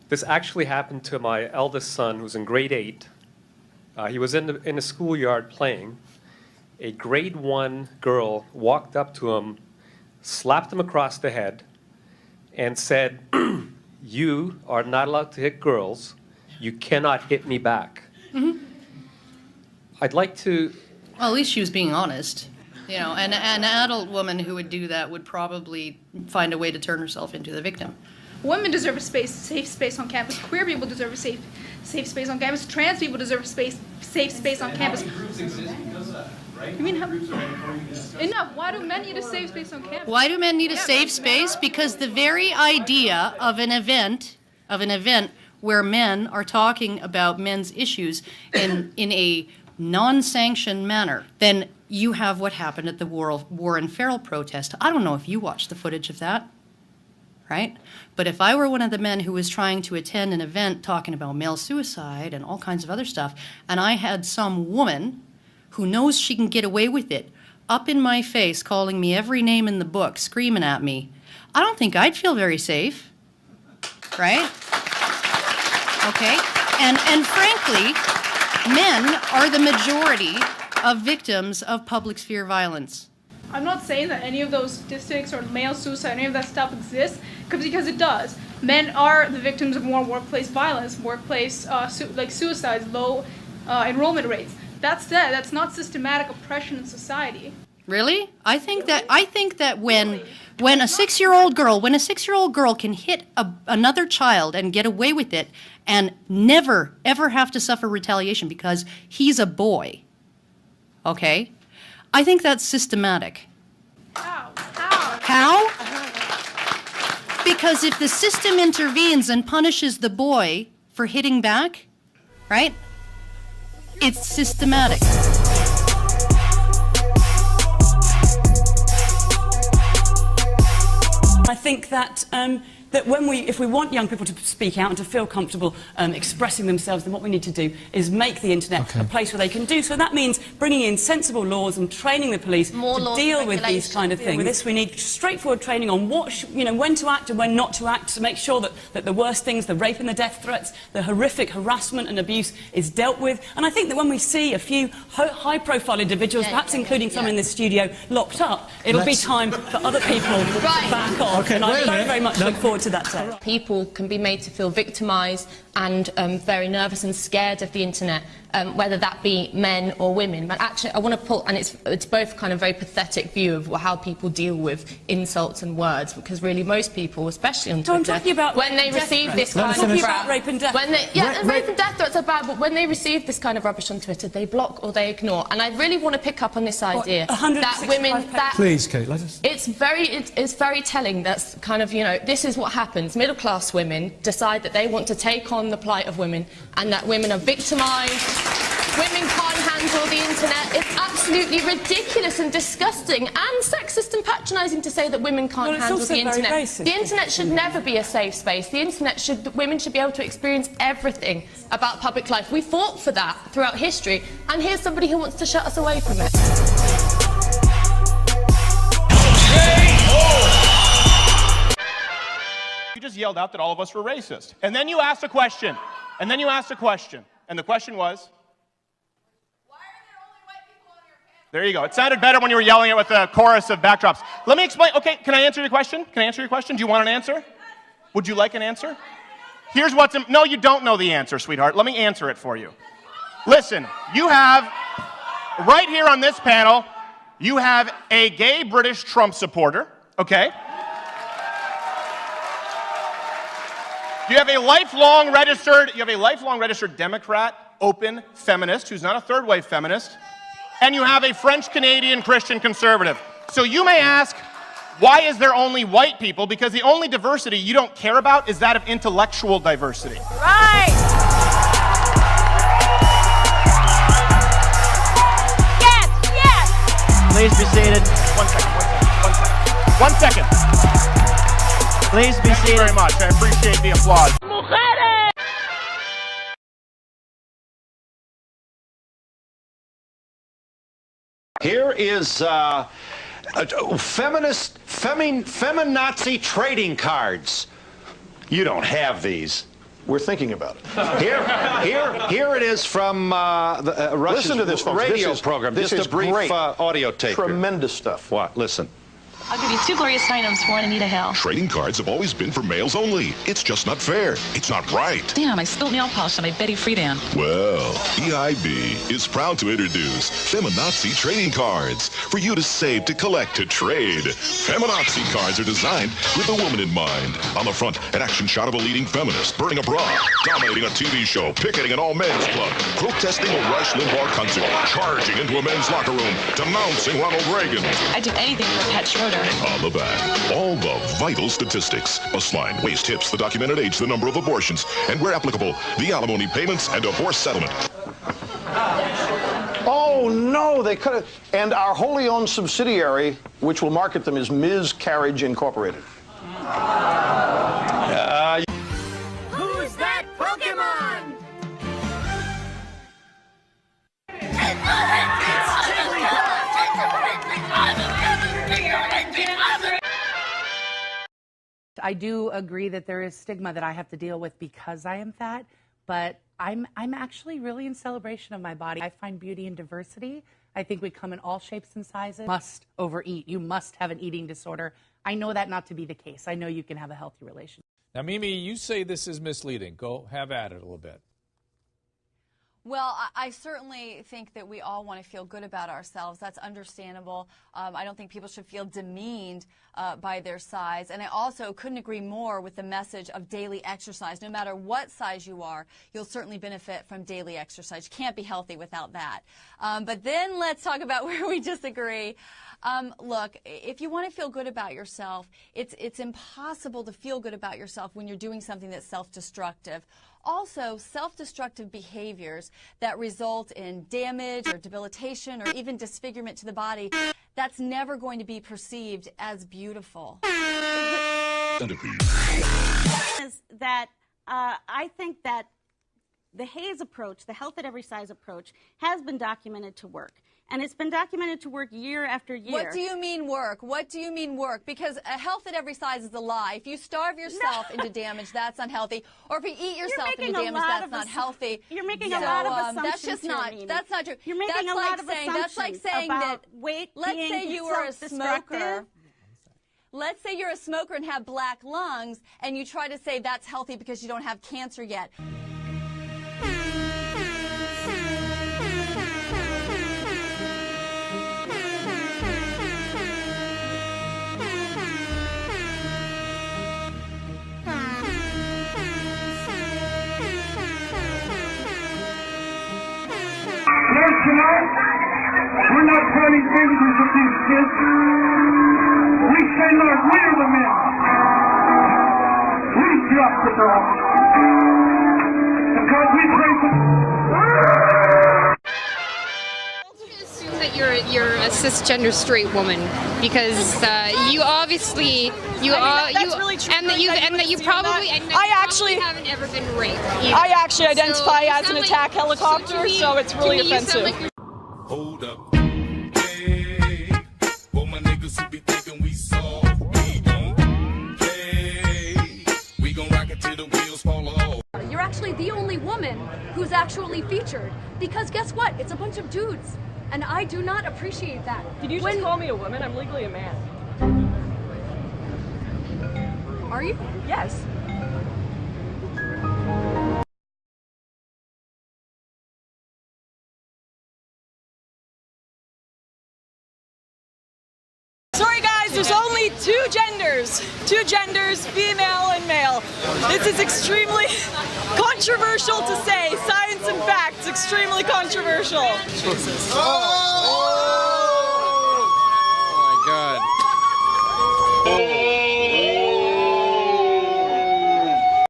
This actually happened to my eldest son, who's in grade 8. He was in the schoolyard playing. A grade 1 girl walked up to him, slapped him across the head, and said, "You are not allowed to hit girls. You cannot hit me back." Mm-hmm. I'd like to... Well, at least she was being honest. You know, and an adult woman who would do that would probably find a way to turn herself into the victim. Women deserve a safe space on campus. Queer people deserve a safe space on campus. Trans people deserve a safe space on campus. Groups exist because of that, right? You mean enough? Why do men need a safe space on campus? Why do men need a safe space? Because the very idea of an event where men are talking about men's issues in a non-sanctioned manner, then you have what happened at the Warren Farrell protest. I don't know if you watched the footage of that, right? But if I were one of the men who was trying to attend an event talking about male suicide and all kinds of other stuff, and I had some woman who knows she can get away with it up in my face calling me every name in the book, screaming at me, I don't think I'd feel very safe, right? Okay? And frankly, men are the majority of victims of public sphere violence. I'm not saying that any of those statistics or male suicide, any of that stuff exists, because it does. Men are the victims of more workplace violence, workplace like suicides, low enrollment rates. That said, that's not systematic oppression in society. Really? I think that when a 6-year-old girl can hit another child and get away with it and never ever have to suffer retaliation because he's a boy, okay? I think that's systematic. How? How? Because if the system intervenes and punishes the boy for hitting back, right? It's systematic. I think that that if we want young people to speak out and to feel comfortable expressing themselves, then what we need to do is make the internet a place where they can do so. That means bringing in sensible laws and training the police to deal with these kind of things. With this, we need straightforward training on when to act and when not to act, to make sure that the worst things, the rape and the death threats, the horrific harassment and abuse is dealt with. And I think that when we see a few high-profile individuals, perhaps including some in this studio, locked up, it'll be time for other people to back off. Okay, and I very much look forward to that day. People can be made to feel victimised and very nervous and scared of the internet, whether that be men or women. But actually, I want to pull, and it's both kind of very pathetic view of how people deal with insults and words, because really most people, especially on Twitter, I'm talking about when they receive this kind of rape and death. Rape and death threats are bad, but when they receive this kind of rubbish on Twitter, they block or they ignore. And I really want to pick up on this idea that women, please, Kate, let us. It's very telling. That's kind of, this is what happens. Middle-class women decide that they want to take on the plight of women and that women are victimised. Women can't handle the internet. It's absolutely ridiculous and disgusting and sexist and patronising to say that women can't handle the internet. The internet should never be a safe space. The internet women should be able to experience everything about public life. We fought for that throughout history, and here's somebody who wants to shut us away from it. You just yelled out that all of us were racist. And then you asked a question. And the question was? Why are there only white people on your campus? There you go. It sounded better when you were yelling it with a chorus of backdrops. Let me explain. Okay, can I answer your question? Do you want an answer? Would you like an answer? Here's what's... No, you don't know the answer, sweetheart. Let me answer it for you. Listen, you have... Right here on this panel, you have a gay British Trump supporter, okay? You have a lifelong registered Democrat, open feminist, who's not a third-wave feminist, and you have a French-Canadian Christian conservative. So you may ask, why is there only white people? Because the only diversity you don't care about is that of intellectual diversity. Right! Yes! Please be seated. One second. Please be seated. Thank you very much. I appreciate the applause. Here is feminazi trading cards. You don't have these. We're thinking about it. Here it is from Russia's Listen to this, folks. radio This is, program. This Just is a brief great. audio tape. Tremendous stuff. What? Listen. I'll give you 2 glorious items for Anita Hill. Trading cards have always been for males only. It's just not fair. It's not right. Damn, I spilled nail polish on my Betty Friedan. Well, EIB is proud to introduce Feminazi trading cards for you to save, to collect, to trade. Feminazi cards are designed with the woman in mind. On the front, an action shot of a leading feminist burning a bra, dominating a TV show, picketing an all-men's club, protesting a Rush Limbaugh concert, charging into a men's locker room, denouncing Ronald Reagan. I did anything for Pat Schroeder. On the back, all the vital statistics. Bustline, waist, hips, the documented age, the number of abortions, and where applicable, the alimony payments and divorce settlement. Oh, no, they could have. And our wholly owned subsidiary, which will market them, is Ms. Carriage Incorporated. Who's that Pokemon? I do agree that there is stigma that I have to deal with because I am fat, but I'm actually really in celebration of my body. I find beauty in diversity. I think we come in all shapes and sizes. You must overeat. You must have an eating disorder. I know that not to be the case. I know you can have a healthy relationship. Now, Mimi, you say this is misleading. Go have at it a little bit. Well, I certainly think that we all want to feel good about ourselves. That's understandable. I don't think people should feel demeaned by their size. And I also couldn't agree more with the message of daily exercise. No matter what size you are, you'll certainly benefit from daily exercise. You can't be healthy without that. But then let's talk about where we disagree. Look, if you want to feel good about yourself, it's impossible to feel good about yourself when you're doing something that's self-destructive. Also, self-destructive behaviors that result in damage or debilitation or even disfigurement to the body, that's never going to be perceived as beautiful. Is that I think that the Hayes approach, the health at every size approach, has been documented to work. And it's been documented to work year after year. What do you mean work? What do you mean work? Because a health at every size is a lie. If you starve yourself into damage, that's unhealthy. Or if you eat yourself into damage, that's not healthy. You're making a lot of assumptions. That's just not. That's not true. You're making a lot of assumptions. That's like saying that. Weight let's being say you were a smoker. Let's say you're a smoker and have black lungs, and you try to say that's healthy because you don't have cancer yet. Tonight, we're not pointing fingers at these kids. We say, Lord, we're the men. We drop the girls. Because we pray for... Assume that you're a cisgender straight woman because you obviously that you probably haven't ever been raped. Either. I actually identify as an attack helicopter, so it's really offensive. Hold up. Hey, for my niggas who be thinking we soft, we don't play. We gon' rock it till the wheels fall off. You're actually the only woman who's actually featured. Because guess what? It's a bunch of dudes. And I do not appreciate that. Did you just call me a woman? I'm legally a man. Are you? Yes. Sorry guys, there's only two genders, female and male. This is extremely controversial to say. Science and facts, extremely controversial. Oh!